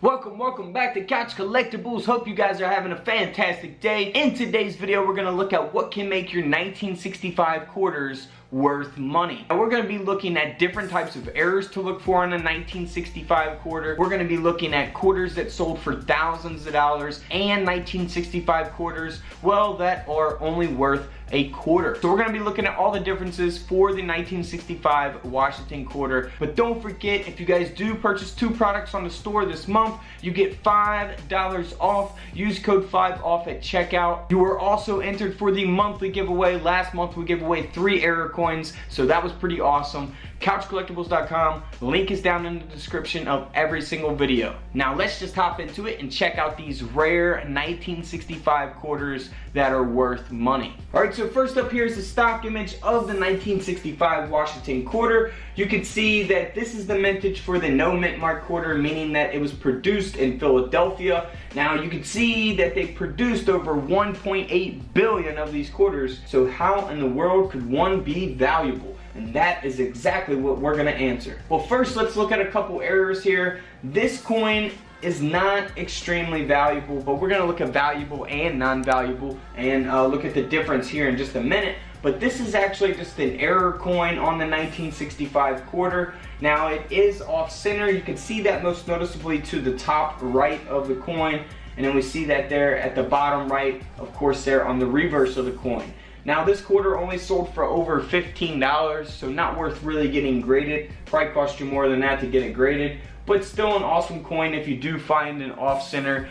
Welcome back to Couch Collectibles. Hope you guys are having a fantastic day. In today's video, we're going to look at what can make your 1965 quarters worth money. And we're going to be looking at different types of errors to look for in a 1965 quarter. We're going to be looking at quarters that sold for thousands of dollars and 1965 quarters, well, that are only worth a quarter. So we're going to be looking at all the differences for the 1965 Washington quarter. But don't forget, if you guys do purchase 2 products on the store this month, you get $5 off. Use code 5OFF at checkout. You were also entered for the monthly giveaway. Last month we gave away 3 error coins, so that was pretty awesome. CouchCollectibles.com. Link is down in the description of every single video. Now let's just hop into it and check out these rare 1965 quarters that are worth money. Alright, so first up here is the stock image of the 1965 Washington quarter. You can see that this is the mintage for the no mint mark quarter, meaning that it was produced in Philadelphia. Now you can see that they produced over 1.8 billion of these quarters, so how in the world could one be valuable? And that is exactly what we're going to answer. Well, first let's look at a couple errors here. This coin is not extremely valuable, but we're going to look at valuable and non-valuable and look at the difference here in just a minute. But this is actually just an error coin on the 1965 quarter. Now it is off center. You can see that most noticeably to the top right of the coin, and then we see that there at the bottom right, of course, there on the reverse of the coin. Now this quarter only sold for over $15, so not worth really getting graded. Probably cost you more than that to get it graded, but still an awesome coin if you do find an off-center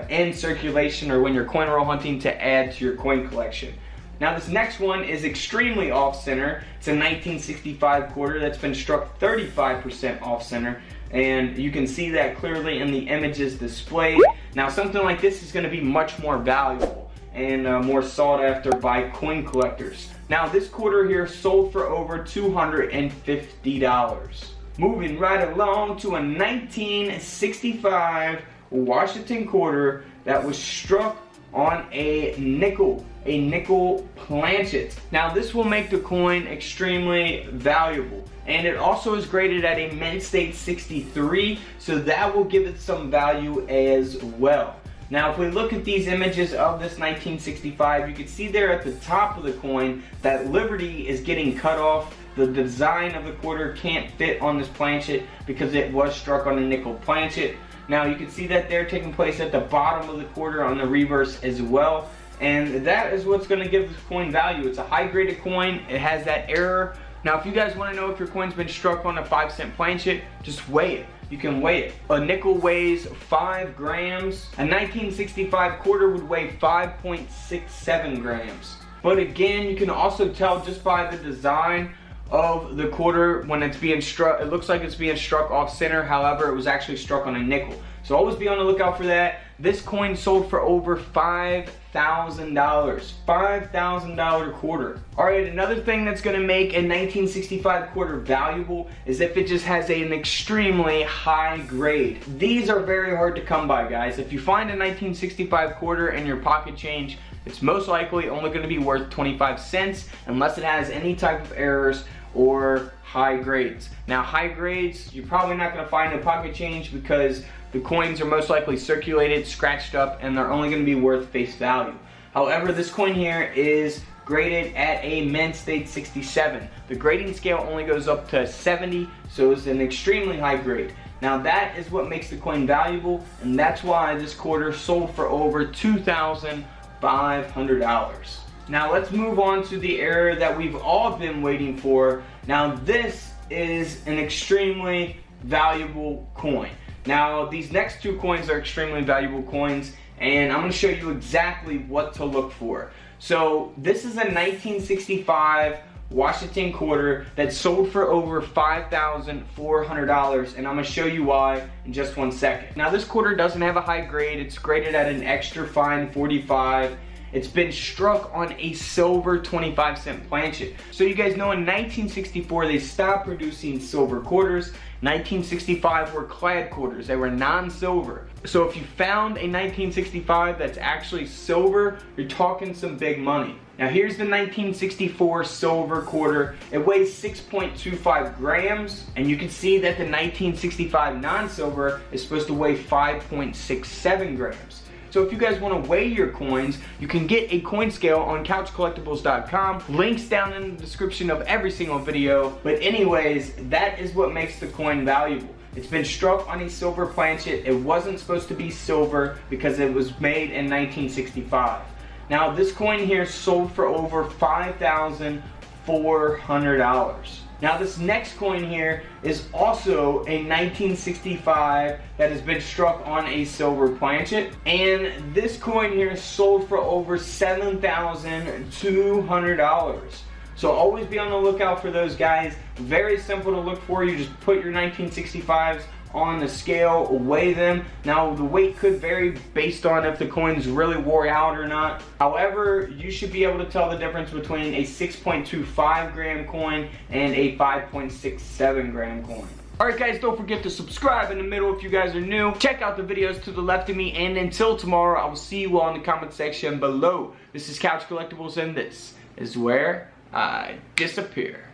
in circulation or when you're coin roll hunting to add to your coin collection. Now this next one is extremely off-center. It's a 1965 quarter that's been struck 35% off-center, and you can see that clearly in the images displayed. Now something like this is going to be much more valuable and more sought after by coin collectors. Now this quarter here sold for over $250. Moving right along to a 1965 Washington quarter that was struck on a nickel planchet. Now this will make the coin extremely valuable, and it also is graded at a mint state 63, so that will give it some value as well. Now if we look at these images of this 1965, you can see there at the top of the coin that Liberty is getting cut off. The design of the quarter can't fit on this planchet because it was struck on a nickel planchet. Now you can see that they're taking place at the bottom of the quarter on the reverse as well, and that is what's going to give this coin value. It's a high graded coin. It has that error. Now if you guys want to know if your coin's been struck on a 5-cent planchet, just weigh it. You can weigh it. A nickel weighs 5 grams. A 1965 quarter would weigh 5.67 grams. But again, you can also tell just by the design of the quarter when it's being struck. It looks like it's being struck off center. However, it was actually struck on a nickel. So always be on the lookout for that. This coin sold for over $5,000. $5,000 quarter. Alright, another thing that's going to make a 1965 quarter valuable is if it just has an extremely high grade. These are very hard to come by, guys. If you find a 1965 quarter in your pocket change, it's most likely only going to be worth 25 cents unless it has any type of errors or high grades. Now high grades, you're probably not going to find in pocket change because the coins are most likely circulated, scratched up, and they're only going to be worth face value. However, this coin here is graded at a mint state 67. The grading scale only goes up to 70, so it's an extremely high grade. Now that is what makes the coin valuable, and that's why this quarter sold for over $2,500. Now let's move on to the error that we've all been waiting for. Now this is an extremely valuable coin. Now these next 2 coins are extremely valuable coins, and I'm going to show you exactly what to look for. So this is a 1965 Washington quarter that sold for over $5,400, and I'm going to show you why in just one second. Now this quarter doesn't have a high grade. It's graded at an extra fine 45, it's been struck on a silver 25-cent planchet. So you guys know in 1964 they stopped producing silver quarters. 1965 were clad quarters, they were non-silver. So if you found a 1965 that's actually silver, you're talking some big money. Now here's the 1964 silver quarter. It weighs 6.25 grams, and you can see that the 1965 non-silver is supposed to weigh 5.67 grams. So if you guys want to weigh your coins, you can get a coin scale on couchcollectibles.com. Links down in the description of every single video. But anyways, that is what makes the coin valuable. It's been struck on a silver planchet. It wasn't supposed to be silver because it was made in 1965. Now this coin here sold for over $5,400. Now this next coin here is also a 1965 that has been struck on a silver planchet, and this coin here sold for over $7,200. So always be on the lookout for those guys. Very simple to look for. You just put your 1965s on the scale, weigh them. Now the weight could vary based on if the coins really wore out or not. However, you should be able to tell the difference between a 6.25 gram coin and a 5.67 gram coin. Alright guys, don't forget to subscribe in the middle if you guys are new. Check out the videos to the left of me, and until tomorrow, I will see you all in the comment section below. This is Couch Collectibles, and this is where I disappear.